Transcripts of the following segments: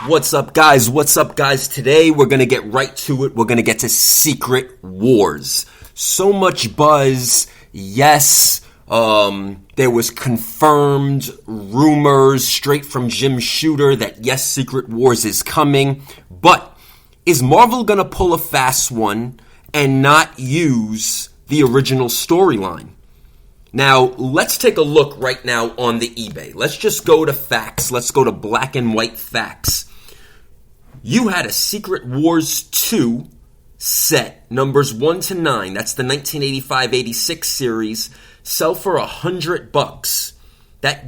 What's up, guys? What's up, guys? Today, we're going to get right to it. We're going to get to Secret Wars. So much buzz. Yes, there was confirmed rumors straight from Jim Shooter that, yes, Secret Wars is coming. But is Marvel going to pull a fast one and not use the original storyline? Now, let's take a look right now on the eBay. Let's just go to facts. Let's go to black and white facts. You had a Secret Wars 2 set, numbers 1 to 9. That's the 1985-86 series. Sell for $100.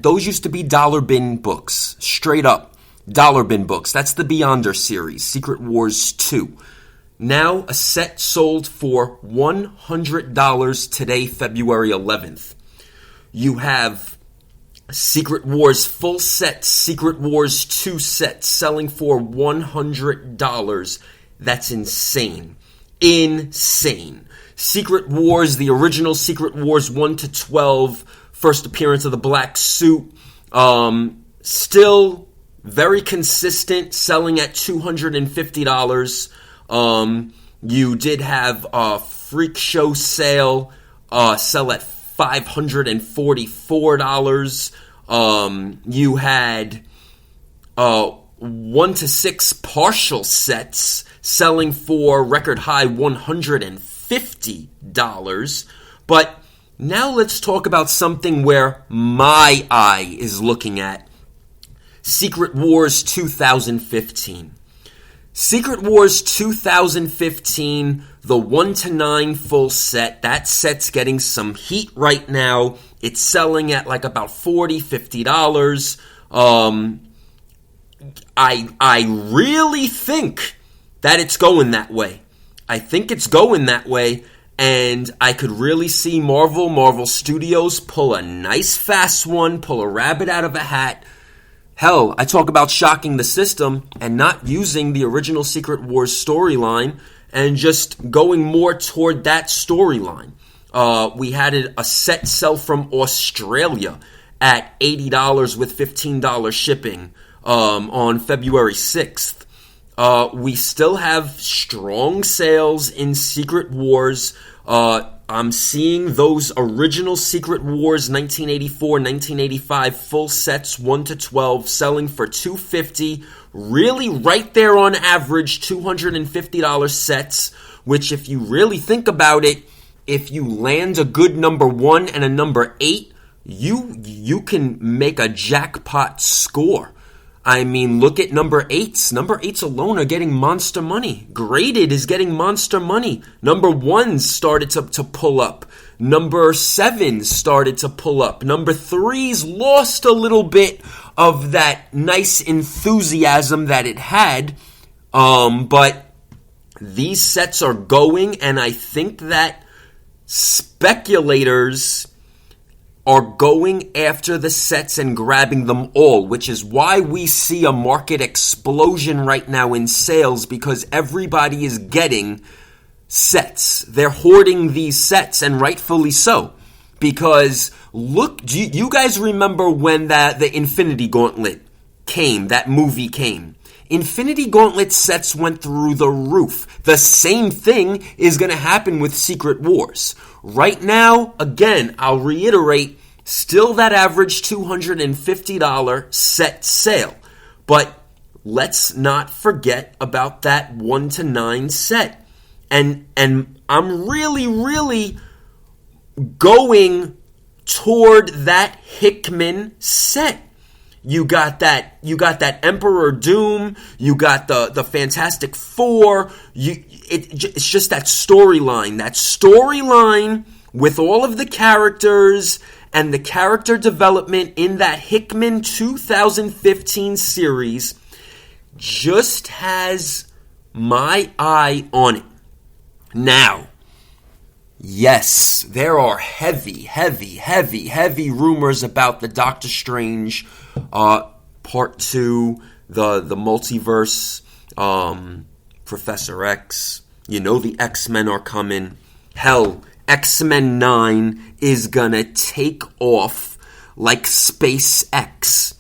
Those used to be dollar bin books. Straight up. Dollar bin books. That's the Beyonder series, Secret Wars 2. Now, a set sold for $100 today, February 11th. You have Secret Wars full set, Secret Wars 2 set, selling for $100. That's insane. Insane. Secret Wars, the original Secret Wars 1 to 12, first appearance of the black suit, still very consistent, selling at $250. You did have a Freak Show sale, sell at $544. You had 1 to 6 partial sets selling for record high $150. But now let's talk about something where my eye is looking at. Secret Wars 2015. Secret Wars 2015, the 1 to 9 full set, that set's getting some heat right now. It's selling at like about $40, $50. I really think that it's going that way. I think it's going that way, and I could really see Marvel Studios pull a nice fast one, pull a rabbit out of a hat. Hell, I talk about shocking the system and not using the original Secret Wars storyline and just going more toward that storyline. We had a set sell from Australia at $80 with $15 shipping on February 6th. We still have strong sales in Secret Wars. I'm seeing those original Secret Wars 1984, 1985 full sets 1 to 12 selling for $250. Really right there on average, $250 sets, which if you really think about it, if you land a good number 1 and a number 8, you can make a jackpot score. I mean, look at number 8s. Number 8s alone are getting monster money. Graded is getting monster money. Number 1s started to pull up. Number 7s started to pull up. Number 3s lost a little bit of that nice enthusiasm that it had. But these sets are going, and I think that speculators are going after the sets and grabbing them all, which is why we see a market explosion right now in sales, because everybody is getting sets. They're hoarding these sets, and rightfully so. Because look, do you guys remember when the Infinity Gauntlet came, that movie came? Infinity Gauntlet sets went through the roof. The same thing is going to happen with Secret Wars. Right now, again, I'll reiterate, still that average $250 set sale. But let's not forget about that 1 to 9 set. And I'm really going toward that Hickman set. You got that Emperor Doom. You got the Fantastic Four. It's just that storyline. That storyline with all of the characters and the character development in that Hickman 2015 series just has my eye on it. Now, yes, there are heavy rumors about the Doctor Strange Part 2, the multiverse, Professor X. You know the X-Men are coming. Hell, X-Men 9 is gonna take off like SpaceX.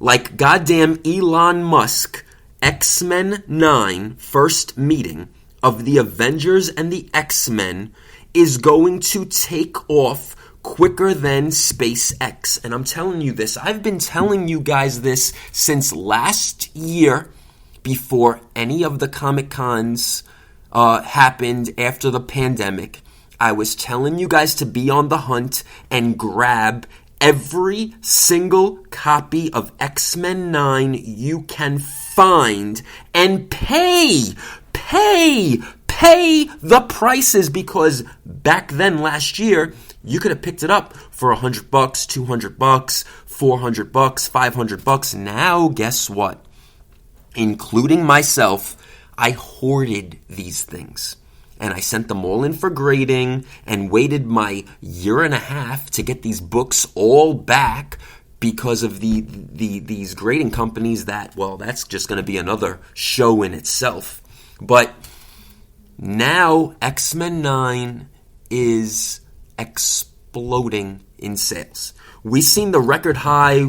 Like goddamn Elon Musk X-Men 9 first meeting of the Avengers and the X-Men is going to take off quicker than SpaceX. And I'm telling you this. I've been telling you guys this since last year, before any of the Comic Cons happened after the pandemic. I was telling you guys to be on the hunt and grab every single copy of X-Men 9 you can find and pay the prices, because back then last year you could have picked it up for $100, $200, $400, $500. Now guess what? Including myself, I hoarded these things. And I sent them all in for grading and waited my year and a half to get these books all back because of these grading companies that, well, that's just going to be another show in itself. But now X-Men 9 is exploding in sales. We've seen the record high,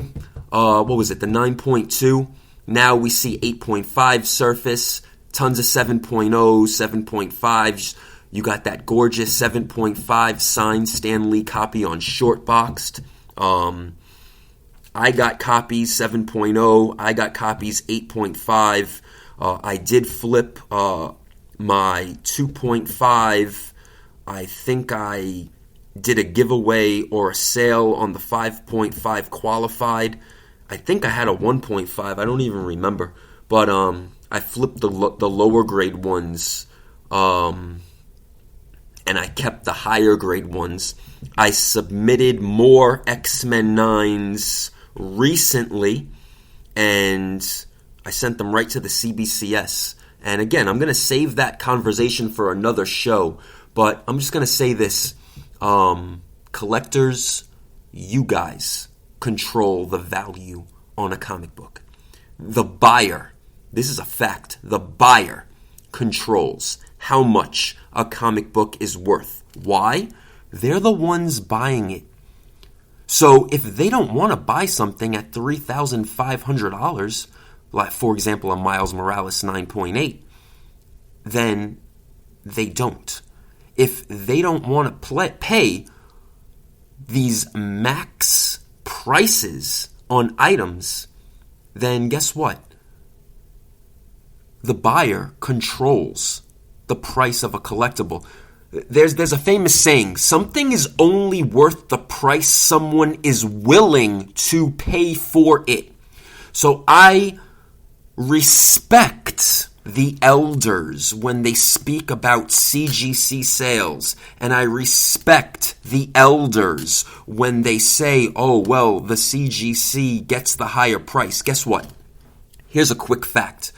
the 9.2. Now we see 8.5 surface. Tons of 7.0, 7.5s. You got that gorgeous 7.5 signed Stan Lee copy on Shortboxed. I got copies 7.0. I got copies 8.5. I did flip my 2.5. I think I did a giveaway or a sale on the 5.5 qualified. I think I had a 1.5. I don't even remember. But I flipped the lower grade ones, and I kept the higher grade ones. I submitted more X-Men 9s recently, and I sent them right to the CBCS. And again, I'm going to save that conversation for another show, but I'm just going to say this. Collectors, you guys control the value on a comic book. The buyer, this is a fact, the buyer controls how much a comic book is worth. Why? They're the ones buying it. So if they don't want to buy something at $3,500, like for example a Miles Morales 9.8, then they don't. If they don't want to pay these max prices on items, then guess what? The buyer controls the price of a collectible. There's a famous saying, something is only worth the price someone is willing to pay for it. So I respect the elders when they speak about CGC sales, and I respect the elders when they say, oh, well, the CGC gets the higher price. Guess what? Here's a quick fact.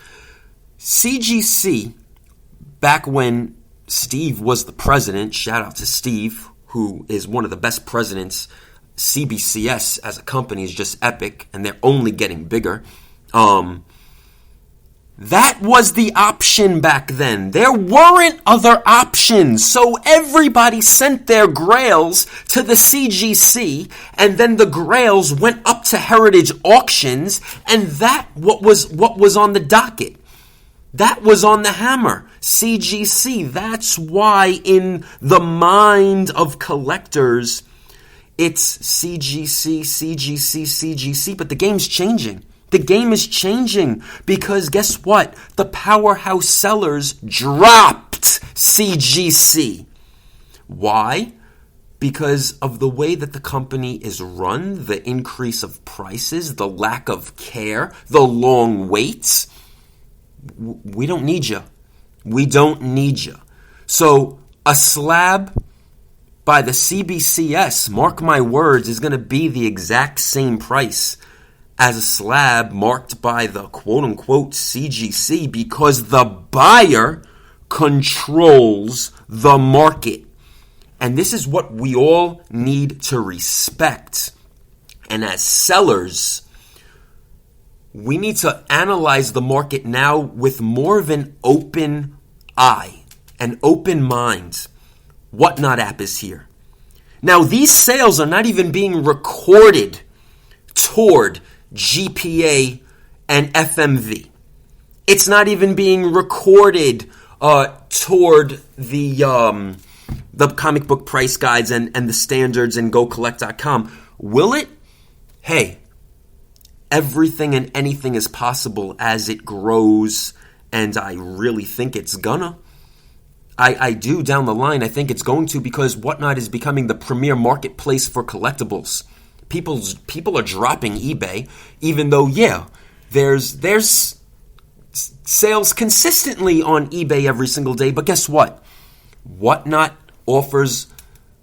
CGC, back when Steve was the president, shout out to Steve, who is one of the best presidents. CBCS as a company is just epic, and they're only getting bigger. That was the option back then. There weren't other options. So everybody sent their Grails to the CGC, and then the Grails went up to Heritage Auctions, and that what was on the docket. That was on the hammer. CGC. That's why in the mind of collectors, it's CGC, CGC, CGC, but the game's changing. The game is changing because guess what? The powerhouse sellers dropped CGC. Why? Because of the way that the company is run, the increase of prices, the lack of care, the long waits. We don't need you. We don't need you. So a slab by the CBCS, mark my words, is going to be the exact same price as a slab marked by the quote-unquote CGC because the buyer controls the market. And this is what we all need to respect. And as sellers, we need to analyze the market now with more of an open eye, an open mind. Whatnot app is here. Now, these sales are not even being recorded toward GPA and FMV. It's not even being recorded toward the comic book price guides and the standards and GoCollect.com. Will it? Hey, everything and anything is possible as it grows, and I really think it's gonna. I do down the line. I think it's going to, because Whatnot is becoming the premier marketplace for collectibles. People are dropping eBay, even though, yeah, there's sales consistently on eBay every single day. But guess what? Whatnot offers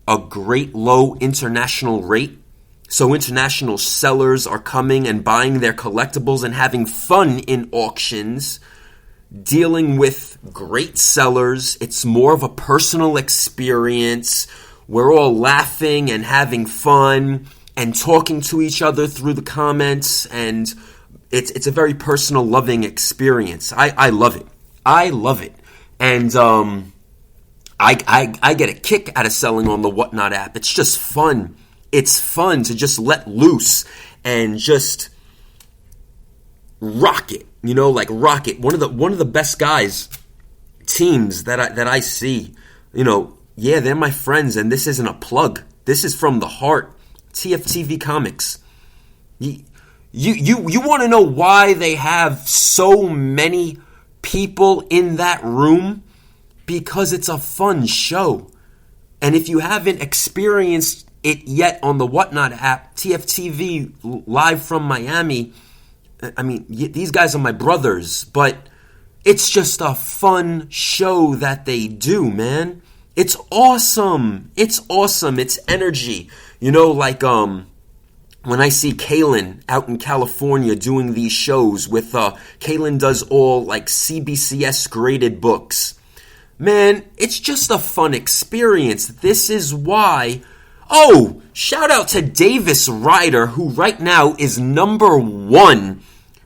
a great low international rate. So international sellers are coming and buying their collectibles and having fun in auctions, dealing with great sellers. It's more of a personal experience. We're all laughing and having fun and talking to each other through the comments, and it's a very personal, loving experience. I love it. I love it. And I get a kick out of selling on the Whatnot app. It's just fun. It's fun to just let loose and just rock it. You know, like rock it. One of the best teams that I see. You know, yeah, they're my friends, and this isn't a plug. This is from the heart. TFTV Comics. You want to know why they have so many people in that room? Because it's a fun show. And if you haven't experienced it yet on the Whatnot app, TFTV live from Miami, I mean, these guys are my brothers, but it's just a fun show that they do, man. It's awesome. It's awesome. It's energy. You know, like when I see Kalen out in California doing these shows with Kalen does all like CBCS graded books. Man, it's just a fun experience. This is why. Oh, shout out to Davis Ryder, who right now is #1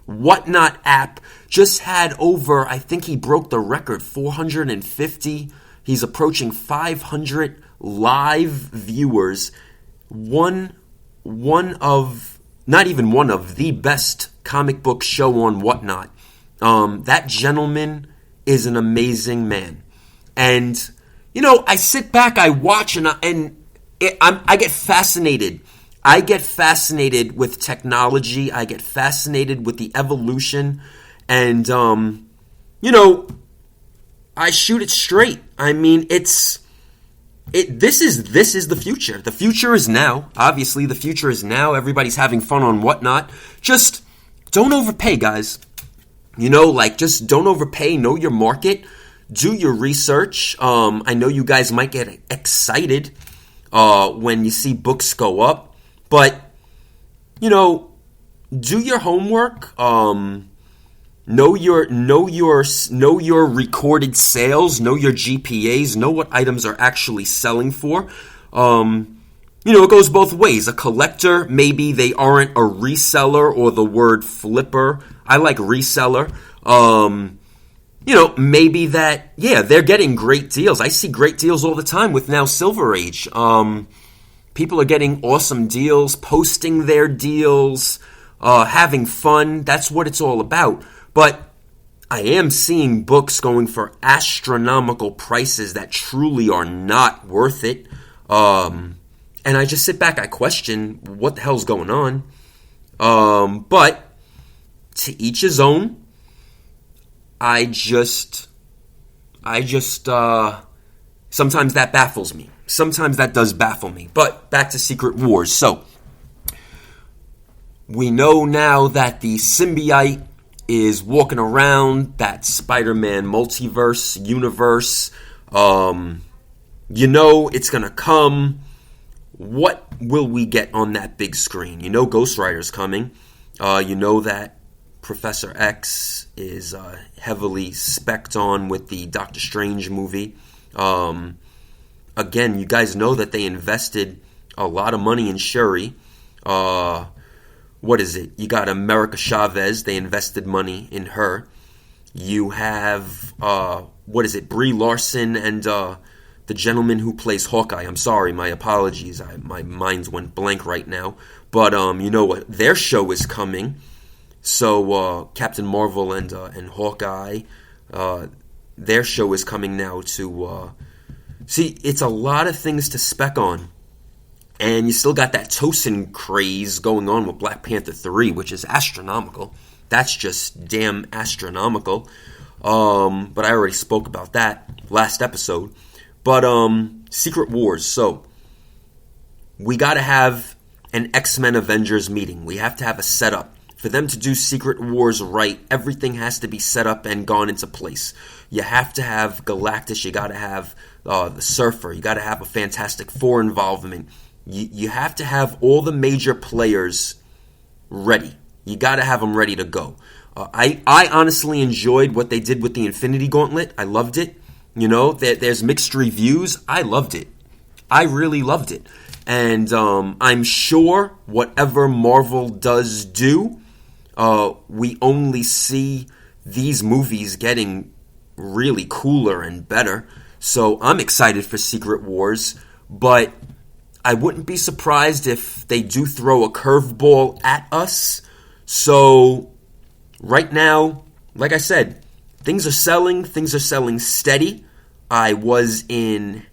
Whatnot app. Just had over, I think he broke the record, 450. He's approaching 500 live viewers. Not even one of the best comic book show on Whatnot. That gentleman is an amazing man. And, you know, I sit back, I watch, and I get fascinated. I get fascinated with technology. I get fascinated with the evolution. And, you know, I shoot it straight. I mean, this is the future. The future is now. Obviously, the future is now. Everybody's having fun on Whatnot. Just don't overpay, guys. You know, like, just don't overpay. Know your market. Do your research. I know you guys might get excited when you see books go up, but you know, do your homework. Know your recorded sales. Know your GPAs. Know what items are actually selling for. You know, it goes both ways. A collector, maybe they aren't a reseller or the word flipper. I like reseller. You know, maybe that, yeah, they're getting great deals. I see great deals all the time with now Silver Age. People are getting awesome deals, posting their deals, having fun. That's what it's all about. But I am seeing books going for astronomical prices that truly are not worth it. And I just sit back, I question what the hell's going on. But to each his own. I just sometimes that baffles me. Sometimes that does baffle me. But back to Secret Wars. So, we know now that the symbiote is walking around that Spider-Man multiverse universe. You know it's going to come. What will we get on that big screen? You know Ghost Rider's coming. You know that Professor X is heavily spec'd on with the Doctor Strange movie. Again, you guys know that they invested a lot of money in Shuri. What is it? You got America Chavez. They invested money in her. You have, Brie Larson and the gentleman who plays Hawkeye. I'm sorry, my apologies. My mind went blank right now. But you know what? Their show is coming. So Captain Marvel and Hawkeye, their show is coming now to... see, it's a lot of things to spec on. And you still got that Tosin craze going on with Black Panther 3, which is astronomical. That's just damn astronomical. But I already spoke about that last episode. But Secret Wars. So we got to have an XMen Avengers meeting. We have to have a setup. For them to do Secret Wars right, everything has to be set up and gone into place. You have to have Galactus. You got to have the Surfer. You got to have a Fantastic Four involvement. You have to have all the major players ready. You got to have them ready to go. I honestly enjoyed what they did with the Infinity Gauntlet. I loved it. You know, there's mixed reviews. I loved it. I really loved it. And I'm sure whatever Marvel does do, we only see these movies getting really cooler and better. So I'm excited for Secret Wars, but I wouldn't be surprised if they do throw a curveball at us. So right now, like I said, things are selling. Things are selling steady. I was in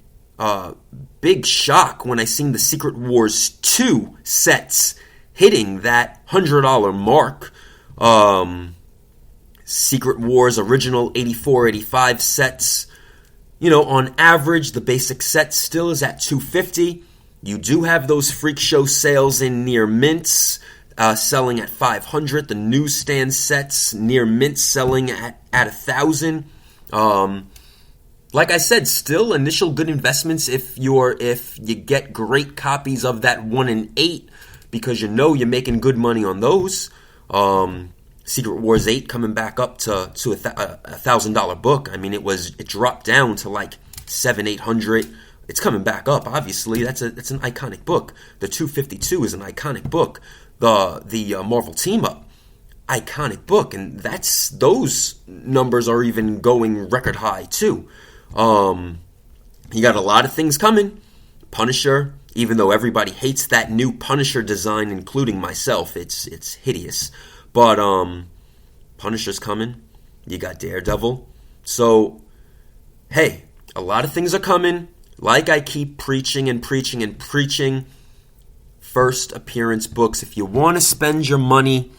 big shock when I seen the Secret Wars 2 sets hitting that $100 mark. Secret Wars original 84-85 sets. You know, on average, the basic set still is at $250. You do have those freak show sales in near mints, selling at $500. The newsstand sets near mint selling at $1,000. Like I said, still initial good investments if you get great copies of that 1 in 8, because you know you're making good money on those. Secret Wars 8 coming back up to a $1,000 book. I mean, it dropped down to like $700-800. It's coming back up, obviously. It's an iconic book. The 252 is an iconic book. The Marvel Team Up, iconic book, and those numbers are even going record high too. You got a lot of things coming. Punisher, even though everybody hates that new Punisher design, including myself, it's hideous. But Punisher's coming. You got Daredevil. So hey, a lot of things are coming. Like I keep preaching and preaching and preaching, first appearance books. If you want to spend your money,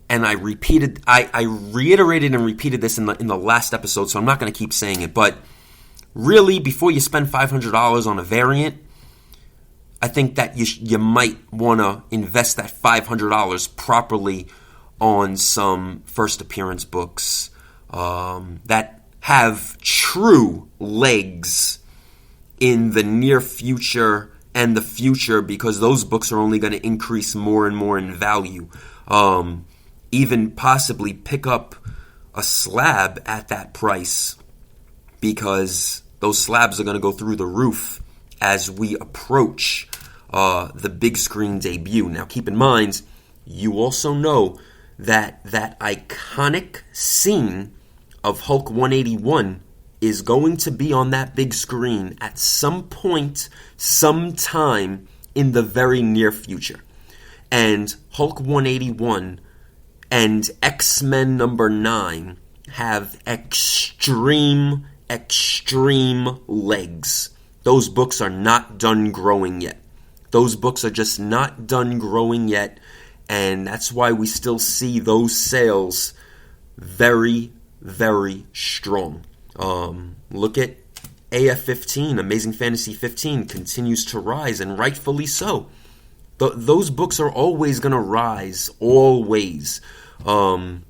and I reiterated and repeated this in the last episode, so I'm not going to keep saying it, but really, before you spend $500 on a variant, I think that you might want to invest that $500 properly on some first appearance books that have true legs in the near future and the future, because those books are only going to increase more and more in value. Even possibly pick up a slab at that price, because those slabs are going to go through the roof as we approach the big screen debut. Now keep in mind, you also know that iconic scene of Hulk 181 is going to be on that big screen at some point, sometime in the very near future. And Hulk 181 and X-Men number 9 have extreme legs. Those books are not done growing yet. Those books are just not done growing yet, and that's why we still see those sales very, very strong. Look at AF-15, Amazing Fantasy 15, continues to rise, and rightfully so. Those books are always going to rise, always. Batman,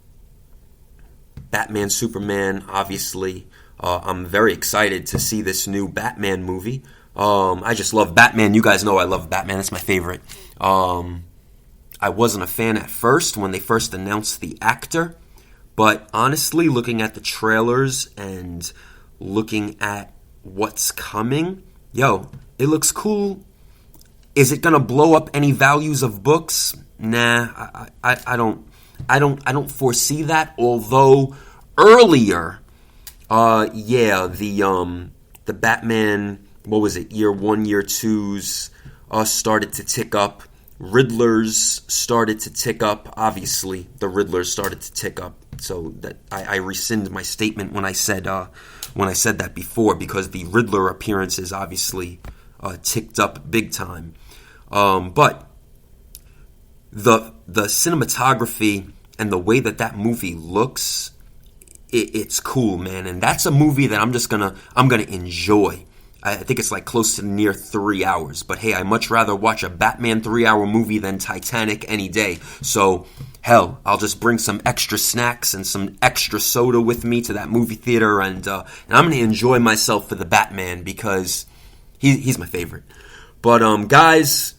Superman, obviously. I'm very excited to see this new Batman movie. I just love Batman. You guys know I love Batman. That's my favorite. I wasn't a fan at first when they first announced the actor. But honestly, looking at the trailers and looking at what's coming, it looks cool. Is it gonna blow up any values of books? Nah, I don't foresee that. Although earlier, the Batman, what was it, year 1, year 2s started to tick up. Riddlers started to tick up. Obviously, the Riddlers started to tick up. So that I rescind my statement when I said that before, because the Riddler appearances obviously ticked up big time. But the cinematography and the way that movie looks, it's cool, man. And that's a movie that I'm gonna enjoy. I think it's like close to near 3 hours. But hey, I much rather watch a Batman 3-hour movie than Titanic any day. So, hell, I'll just bring some extra snacks and some extra soda with me to that movie theater, and I'm going to enjoy myself for the Batman, because he's my favorite. But, guys,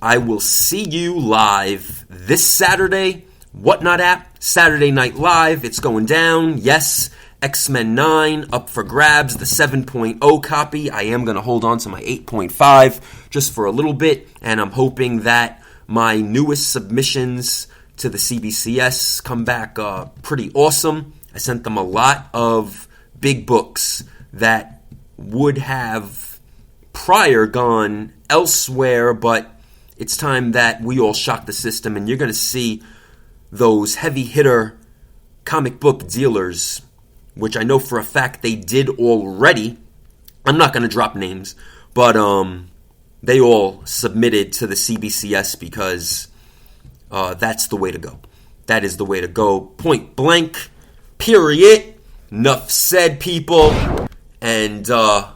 I will see you live this Saturday. Whatnot app, Saturday Night Live. It's going down. Yes, XMen 9 up for grabs, the 7.0 copy. I am going to hold on to my 8.5 just for a little bit, and I'm hoping that my newest submissions to the CBCS come back pretty awesome. I sent them a lot of big books that would have prior gone elsewhere, but it's time that we all shock the system, and you're going to see those heavy hitter comic book dealers, which I know for a fact they did already. I'm not going to drop names, but they all submitted to the CBCS, because that's the way to go. That is the way to go. Point blank. Period. Enough said, people. And I'll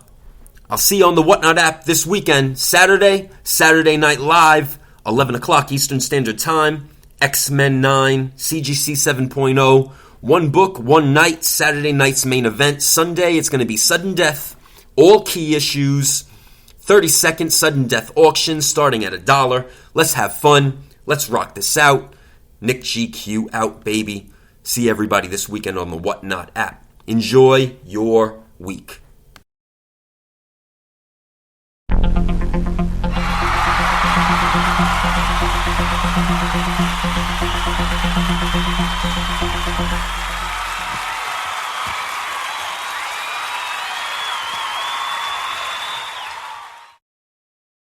see you on the Whatnot app this weekend. Saturday Night Live, 11 o'clock Eastern Standard Time. XMen 9, CGC 7.0. One book, one night, Saturday night's main event. Sunday, it's going to be Sudden Death, all key issues, 30-second Sudden Death auction starting at $1. Let's have fun. Let's rock this out. NICKGQ out, baby. See everybody this weekend on the Whatnot app. Enjoy your week.